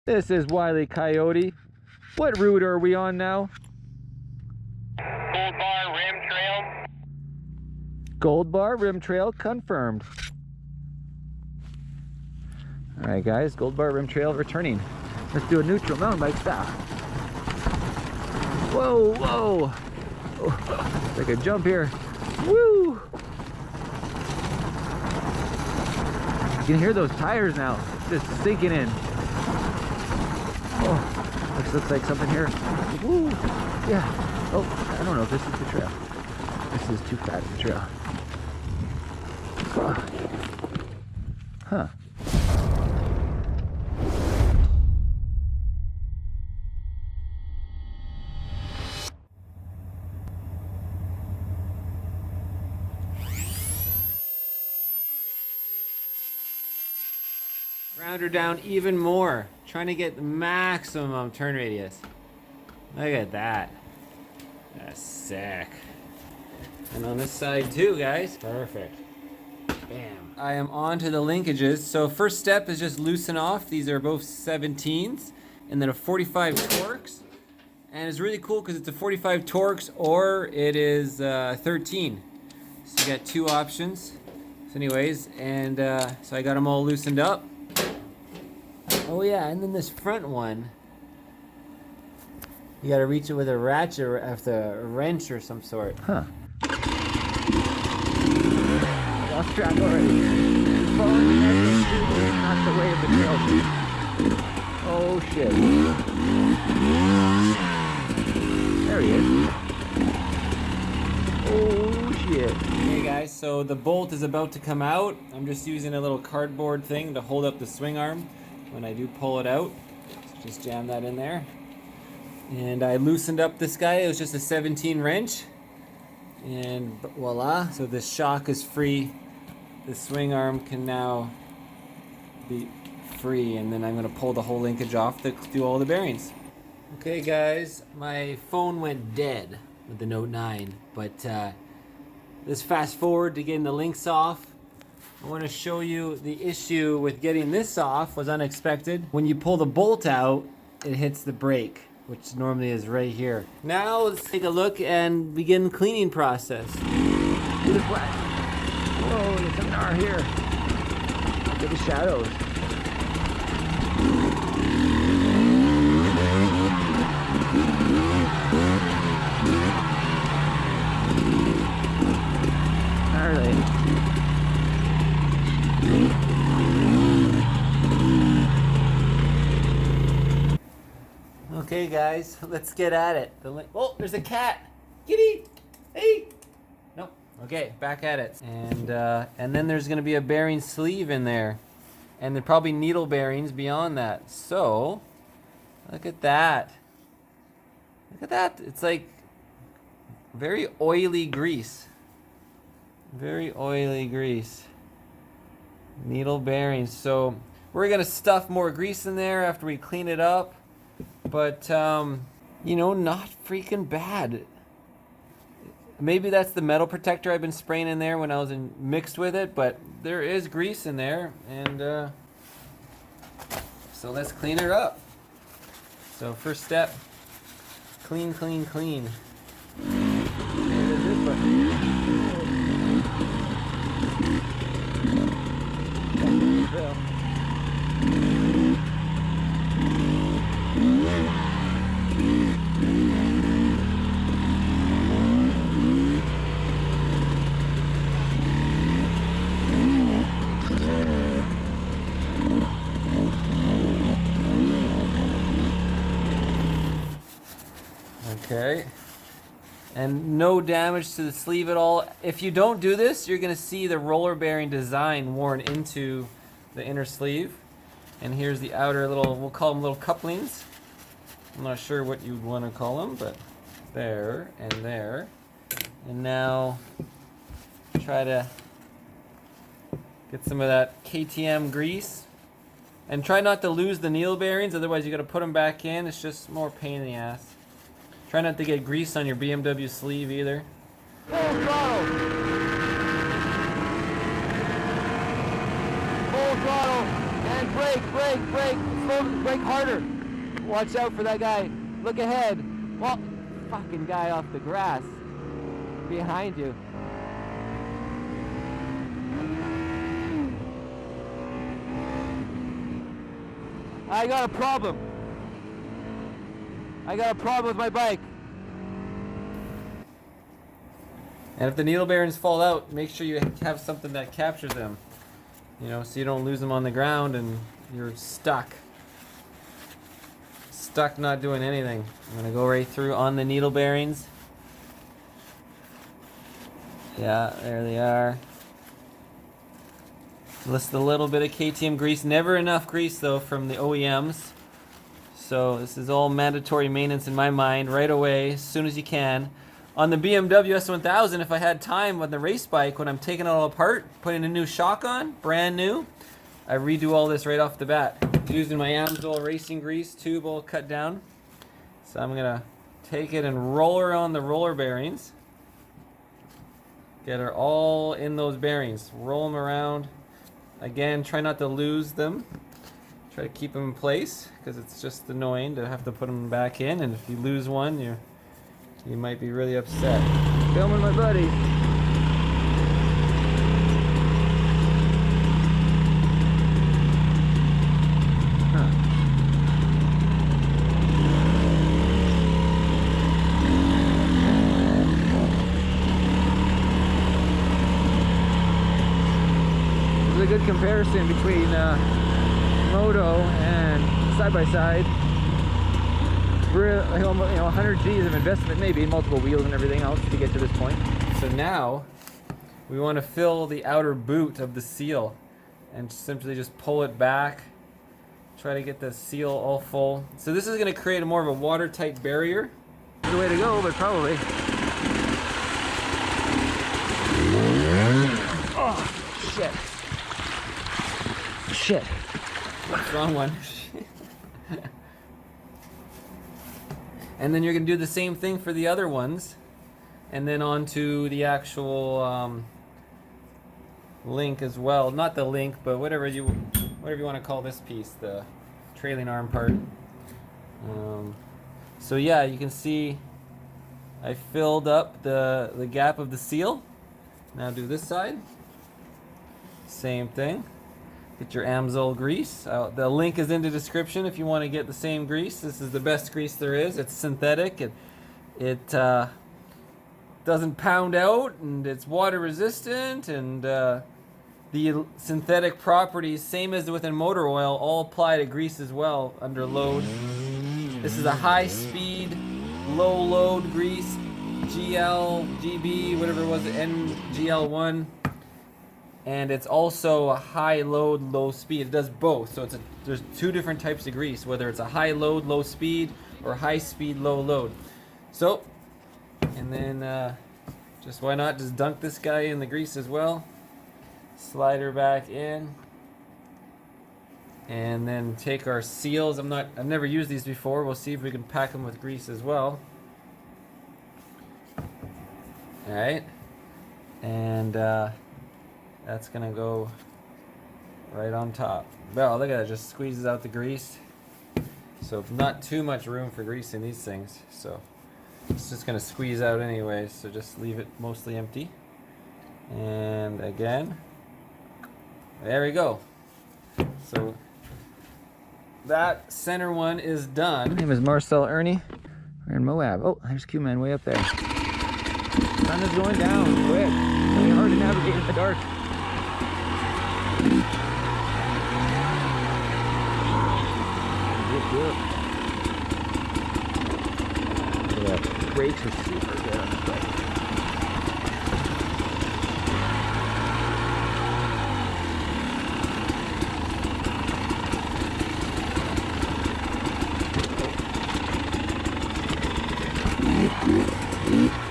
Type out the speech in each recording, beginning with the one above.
This is Wile E. Coyote. What route are we on now? Gold Bar Rim Trail. Gold Bar Rim Trail confirmed. Alright guys, Gold Bar Rim Trail returning. Let's do a neutral mountain bike stop. Whoa, whoa! Oh, take a jump here. Woo! You can hear those tires now, just sinking in. Oh, looks like something here. Woo! Yeah. Oh, I don't know if this is the trail. This is too fat of a trail. Huh. Round her down even more, trying to get the maximum turn radius. Look at that. That's sick. And on this side too, guys. Perfect. Bam. I am on to the linkages. So first step is just loosen off. These are both 17s and then a 45 Torx. And it's really cool because it's a 45 Torx or it is 13. So you got two options. So anyways, and so I got them all loosened up. Oh yeah, and then this front one, you gotta reach it with a ratchet or with a wrench or some sort. Huh. Lost track already. Following the edge is not the way of the trail. Oh shit. There he is. Oh shit. Okay guys, so the bolt is about to come out. I'm just using a little cardboard thing to hold up the swing arm when I do pull it out. So just jam that in there. And I loosened up this guy. It was just a 17 wrench. And voila, so the shock is free. The swing arm can now be free, and then I'm gonna pull the whole linkage off to do all the bearings. Okay guys, my phone went dead with the Note 9, but let's fast forward to getting the links off. I want to show you the issue with getting this off was unexpected. When you pull the bolt out, it hits the brake, which normally is right here. Now let's take a look and begin cleaning process. Do the flat. Whoa, there's some gnar here. Look at the shadows. Gnarly. Okay guys, let's get at it. Oh, there's a cat. Kitty, hey. Nope. Okay, back at it. And then there's gonna be a bearing sleeve in there. And then probably needle bearings beyond that. So, look at that. Look at that. It's like very oily grease. Very oily grease. Needle bearings. So we're gonna stuff more grease in there after we clean it up. But, you know, not freaking bad. Maybe that's the metal protector I've been spraying in there when I was mixed with it, but there is grease in there, and so let's clean her up. So first step, clean, clean, clean. Okay, and no damage to the sleeve at all. If you don't do this, you're gonna see the roller bearing design worn into the inner sleeve. And here's the outer little, we'll call them little couplings. I'm not sure what you'd want to call them, but there and there. And now try to get some of that KTM grease. And try not to lose the needle bearings, otherwise you gotta put them back in. It's just more pain in the ass. Try not to get grease on your BMW sleeve either. Full throttle. Full throttle and brake. brake. Slow, brake harder. Watch out for that guy. Look ahead. Well, fucking guy off the grass behind you. I got a problem. I got a problem with my bike. And if the needle bearings fall out, make sure you have something that captures them. You know, so you don't lose them on the ground and you're stuck. Stuck not doing anything. I'm gonna go right through on the needle bearings. Yeah, there they are. Just a little bit of KTM grease. Never enough grease though from the OEMs. So this is all mandatory maintenance in my mind right away, as soon as you can. On the BMW S1000, if I had time on the race bike, when I'm taking it all apart, putting a new shock on, brand new, I redo all this right off the bat. Using my AMSOIL racing grease tube all cut down. So I'm gonna take it and roll her on the roller bearings. Get her all in those bearings. Roll them around. Again, try not to lose them. Try to keep them in place because it's just annoying to have to put them back in. And if you lose one, you might be really upset. Filming my buddy. A good comparison between moto and side-by-side. We're almost, 100 G's of investment, maybe multiple wheels and everything else to get to this point. So now we want to fill the outer boot of the seal and simply just pull it back. Try to get the seal all full. So this is going to create more of a watertight barrier. The way to go, but probably. Oh shit. Shit. Wrong one. And then you're going to do the same thing for the other ones. And then onto the actual link as well. Not the link, but whatever you want to call this piece, the trailing arm part. So yeah, you can see I filled up the gap of the seal. Now do this side. Same thing. Get your AMSOIL grease. The link is in the description if you want to get the same grease. This is the best grease there is. It's synthetic. It doesn't pound out, and it's water resistant, and the synthetic properties, same as within motor oil, all apply to grease as well under load. This is a high speed, low load grease, GL, GB, whatever it was, NGL1. And it's also a high load, low speed. It does both. So there's two different types of grease, whether it's a high load, low speed, or high speed, low load. So, and then just why not just dunk this guy in the grease as well. Slide her back in. And then take our seals. I've never used these before. We'll see if we can pack them with grease as well. All right. And that's gonna go right on top. Well, look at that, just squeezes out the grease. So not too much room for grease in these things. So it's just gonna squeeze out anyway, so just leave it mostly empty. And again, there we go. So that center one is done. My name is Marcel Ernie. We're in Moab. Oh, there's Q-Man way up there. Sun is going down quick. It's really hard to navigate in the dark. Good. Yeah, brakes are super good on this bike.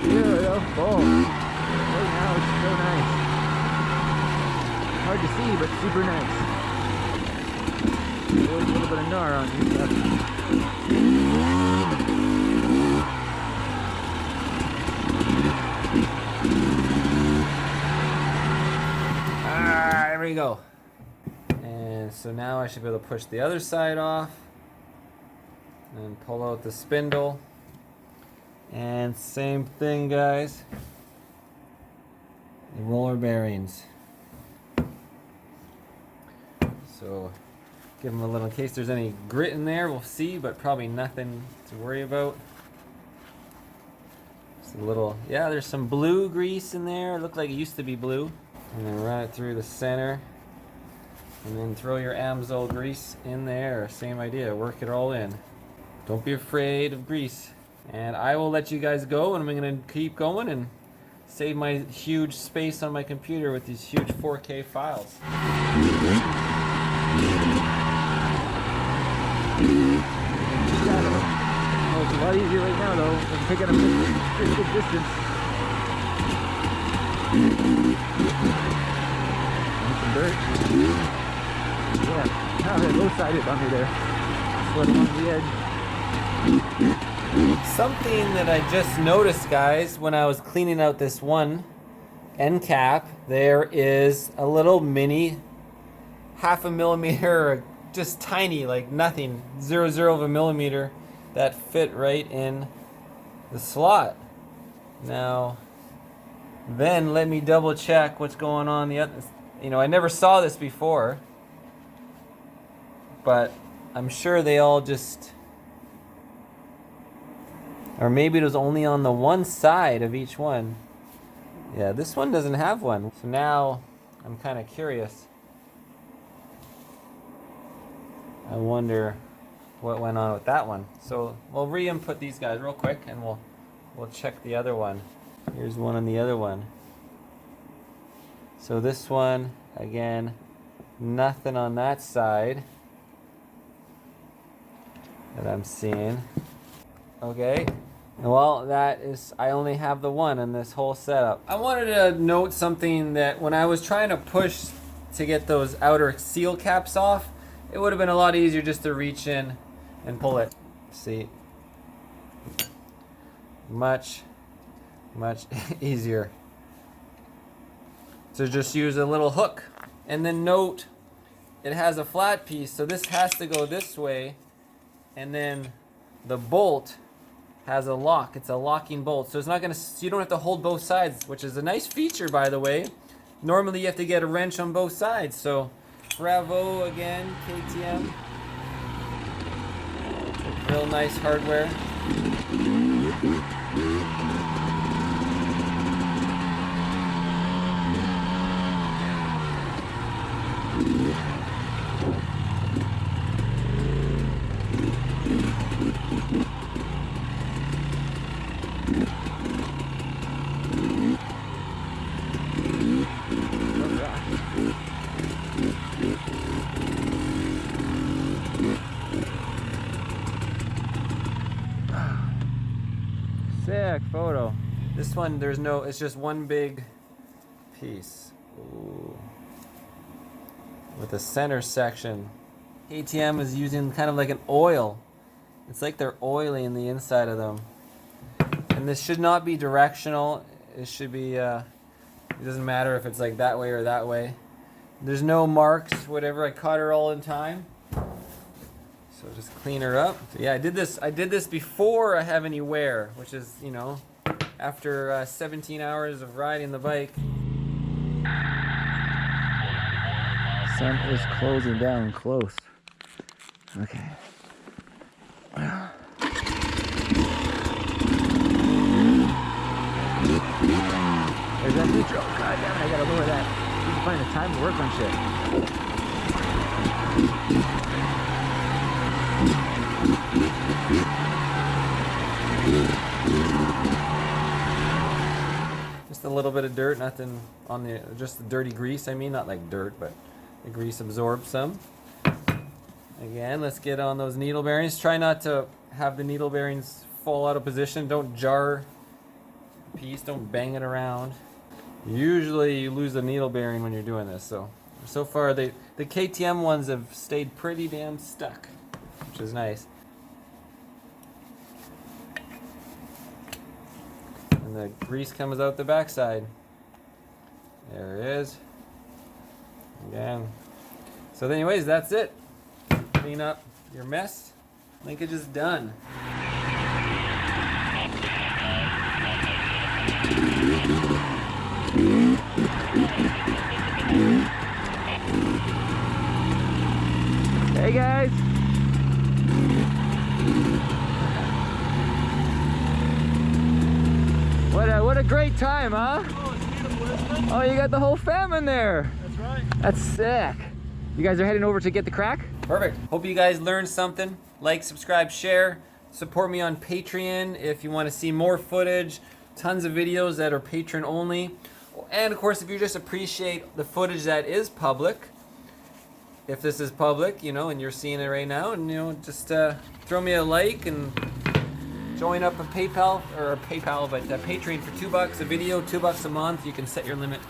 There we go. Oh, right now it's so nice. Hard to see, but super nice. Always a little bit of gnar on you stuff. There we go. And And so now I should be able to push the other side off and pull out the spindle. And same thing, guys. The roller bearings. So give them a little, in case there's any grit in there, we'll see, but probably nothing to worry about. Just a little, yeah, there's some blue grease in there. It looked like it used to be blue. And then run it through the center. And then throw your AMSOIL grease in there. Same idea, work it all in. Don't be afraid of grease. And I will let you guys go, and I'm gonna keep going and save my huge space on my computer with these huge 4K files. Oh, it's a lot easier right now though. I'm picking up pretty good distance. And some dirt. Yeah, now they're low-sided on me there. Slid along the edge. Something that I just noticed, guys, when I was cleaning out this one end cap, there is a little mini 0.5 millimeter, just tiny, like nothing, 0.0 of a millimeter, that fit right in the slot. Now, then let me double check what's going on the other. You know, I never saw this before, but I'm sure they all just, or maybe it was only on the one side of each one. Yeah, this one doesn't have one. So now I'm kind of curious. I wonder what went on with that one. So we'll re-input these guys real quick, and we'll check the other one. Here's one on the other one. So this one, again, nothing on that side that I'm seeing. Okay, well, that is, I only have the one in this whole setup. I wanted to note something, that when I was trying to push to get those outer seal caps off, it would have been a lot easier just to reach in and pull it. See, much easier. So just use a little hook. And then note, it has a flat piece, so this has to go this way, and then the bolt has a lock. It's a locking bolt, so it's not gonna, you don't have to hold both sides, which is a nice feature, by the way. Normally you have to get a wrench on both sides, so bravo again, KTM. Real nice hardware. Sick photo. This one, there's no, it's just one big piece. Ooh. With a center section. KTM is using kind of like an oil. It's like they're oiling the inside of them. And this should not be directional. It should be, it doesn't matter if it's like that way or that way. There's no marks, whatever. I caught her all in time. So just clean her up. So yeah, I did this before I have any wear, which is, you know, after 17 hours of riding the bike. Sun is closing down close. Okay. There's that Nitro. God damn it, I gotta lower that. I need to find the time to work on shit. Just a little bit of dirt, nothing on the, just the dirty grease, I mean, not like dirt, but the grease absorbed some. Again, let's get on those needle bearings. Try not to have the needle bearings fall out of position. Don't jar the piece, don't bang it around. Usually you lose the needle bearing when you're doing this, so far the KTM ones have stayed pretty damn stuck, which is nice. And the grease comes out the backside. There it is. Again. So anyways, that's it. Clean up your mess. Linkage is done. Hey guys. What a great time, huh? Oh, it's beautiful, isn't it? Oh, you got the whole fam in there. That's right. That's sick. You guys are heading over to get the crack? Perfect. Hope you guys learned something. Like, subscribe, share. Support me on Patreon if you want to see more footage. Tons of videos that are patron only. And of course, if you just appreciate the footage that is public, if this is public, you know, and you're seeing it right now, and you know, just throw me a like and join up a PayPal, or a PayPal, but Patreon for $2 a video, $2 a month. You can set your limit.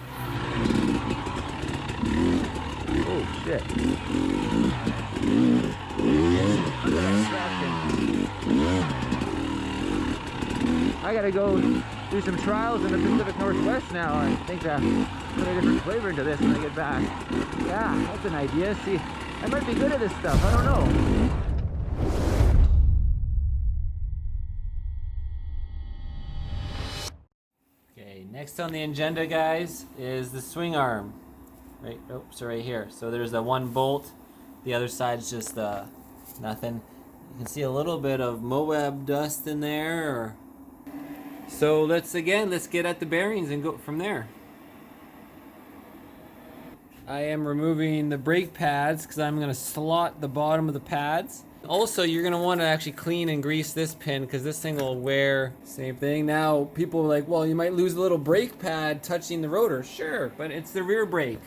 Oh shit. I gotta go do some trials in the Pacific Northwest now. I think put a different flavor into this when I get back. Yeah, that's an idea. See, I might be good at this stuff. I don't know. Okay, next on the agenda, guys, is the swing arm. Right, oops, so right here. So there's the one bolt. The other side's just nothing. You can see a little bit of Moab dust in there. So let's get at the bearings and go from there. I am removing the brake pads because I'm going to slot the bottom of the pads. Also, you're going to want to actually clean and grease this pin because this thing will wear. Same thing. Now, people are like, well, you might lose a little brake pad touching the rotor. Sure, but it's the rear brake.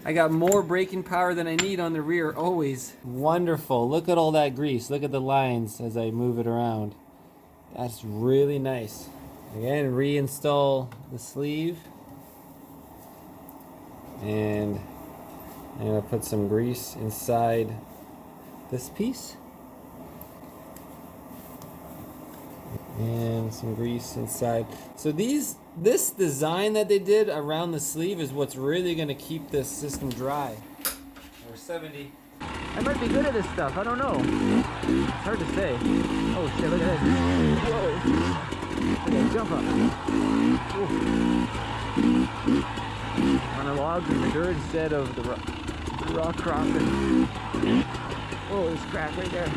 I got more braking power than I need on the rear always. Wonderful. Look at all that grease. Look at the lines as I move it around. That's really nice. Again, reinstall the sleeve. And I'm going to put some grease inside this piece. And some grease inside. So this design that they did around the sleeve is what's really going to keep this system dry. Or 70. I might be good at this stuff. I don't know. It's hard to say. Oh shit, look at this. Whoa. Okay, jump up. Ooh. On the logs in the dirt instead of the rock crossing. Oh, there's a crack right there.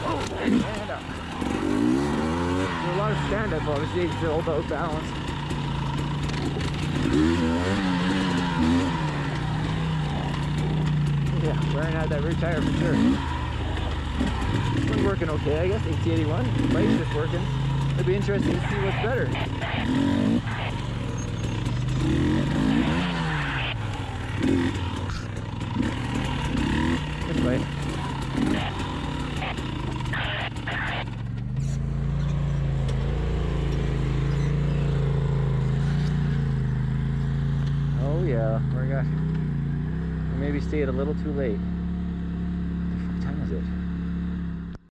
Oh, stand up. There's a lot of stand up, obviously, because they're all about balance. Yeah, wearing out that rear tire for sure. This one's working okay, I guess. 8081. The bike's just working. It'd be interesting to see what's better. This way. Oh yeah, we maybe stayed a little too late. What the fuck time is it?